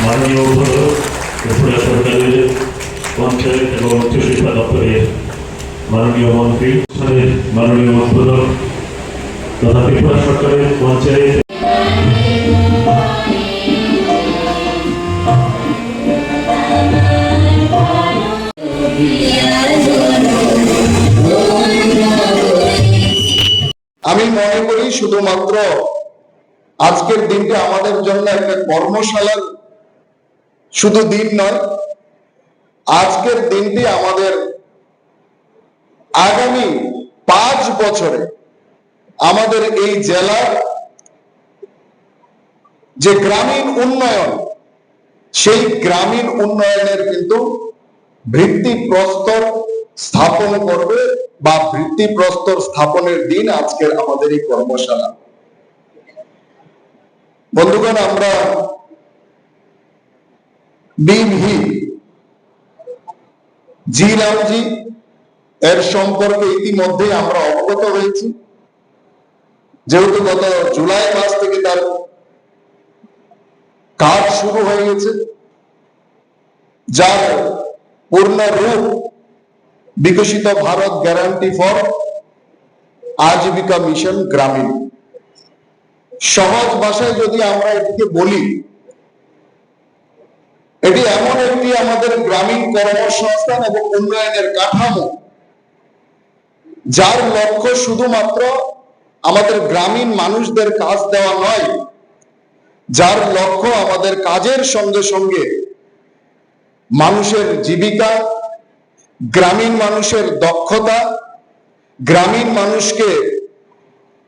মাননীয় ত্রিপুরা সরকারের পঞ্চায়েত এবং উচ্চশিক্ষা দপ্তরের মাননীয় মন্ত্রী, মাননীয় উদ্বোধক তথা ত্রিপুরা সরকারের পঞ্চায়েত আমি মনে করি শুধুমাত্র আজকের দিনটা আমাদের জন্য একটা কর্মশালার শুধু দিন নয়, আজকের দিনটি আমাদের আগামী 5 বছরে আমাদের এই জেলার যে গ্রামীণ উন্নয়ন, সেই গ্রামীণ উন্নয়নের কিন্তু ভিত্তিপ্রস্তর স্থাপন করবে বা ভিত্তিপ্রস্তর স্থাপনের দিন আজকের আমাদের এই কর্মশালা। বন্ধুগণ, আমরা বিভি জি রামজি এর সম্পর্কে ইতিমধ্যে আমরা অবগত হয়েছি, যেহেতু গত জুলাই মাস থেকে তার কাজ শুরু হয়ে গেছে, যার পূর্ণ রূপ বিকশিত Bharat guarantee for Ajeevika mission গ্রামীণ। সহজ ভাষায় যদি আমরা এটিকে বলি, এটি এমন একটি আমাদের গ্রামীণ কর্মসংস্থান এবং উন্নয়নের কাঠামো, যার লক্ষ্য শুধুমাত্র আমাদের গ্রামীণ মানুষদের কাজ দেওয়া নয়, যার লক্ষ্য আমাদের কাজের সঙ্গে সঙ্গে মানুষের জীবিকা, গ্রামীণ মানুষের দক্ষতা, গ্রামীণ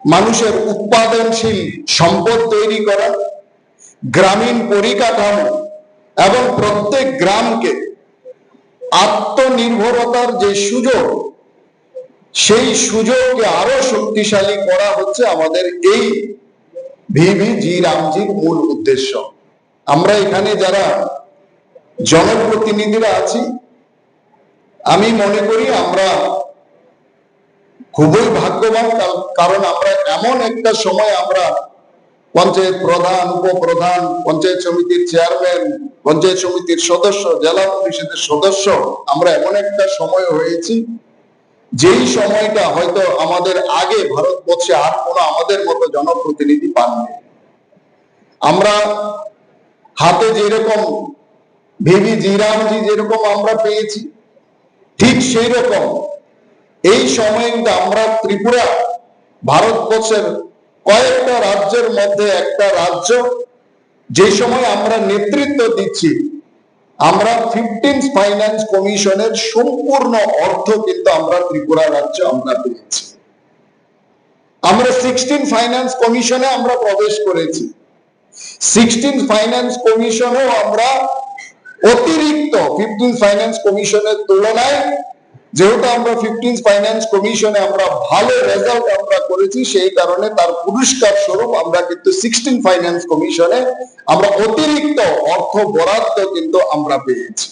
মানুষের উৎপাদনশীল সম্পদ তৈরি করা, গ্রামীণ পরিকাঠামো এবং প্রত্যেক গ্রামকে আত্মনির্ভরতার যে সুযোগ, সেই সুযোগকে আরো শক্তিশালী করা হচ্ছে আমাদের এই ভিভি জি রামজির মূল উদ্দেশ্য। আমরা এখানে যারা জনপ্রতিনিধিরা আছি, আমি মনে করি আমরা খুবই ভাগ্যবান, কারণ আমরা এমন একটা সময় আমরা পঞ্চায়েত প্রধান, উপপ্রধান, পঞ্চায়েত সমিতির চেয়ারম্যান, পঞ্চায়েত সমিতির সদস্য, জেলা পরিষদের সদস্য, আমরা এমন একটা সময় হয়েছি যেই সময়টা হয়তো আমাদের আগে ভারতবর্ষে আর কোনো আমাদের মতো জনপ্রতিনিধি পাননি। আমরা হাতে যেরকম ভিভি জি রামজি যেরকম আমরা পেয়েছি, ঠিক সেই রকম এই সময়টা আমরা ত্রিপুরা ভারতবর্ষের কয়েকটা রাজ্যের মধ্যে একটা রাজ্য, যে সময় আমরা নেতৃত্ব দিচ্ছি, আমরা 15th ফাইন্যান্স কমিশনের সম্পূর্ণ অর্থ কিন্তু আমরা ত্রিপুরা রাজ্য আমরা পেয়েছি। আমরা 16th ফাইন্যান্স কমিশনে আমরা প্রবেশ করেছি। 16th ফাইন্যান্স কমিশনেও আমরা অতিরিক্ত 15th ফাইন্যান্স কমিশনের তুলনায়, যেহেতু আমরা 15th ফাইন্যান্স কমিশনে আমরা ভালো রেজাল্ট আমরা করেছি, সেই কারণে তার পুরস্কার স্বরূপ আমরা কিন্তু 16th ফাইন্যান্স কমিশনে আমরা অতিরিক্ত অর্থ বরাদ্দ কিন্তু আমরা পেয়েছি।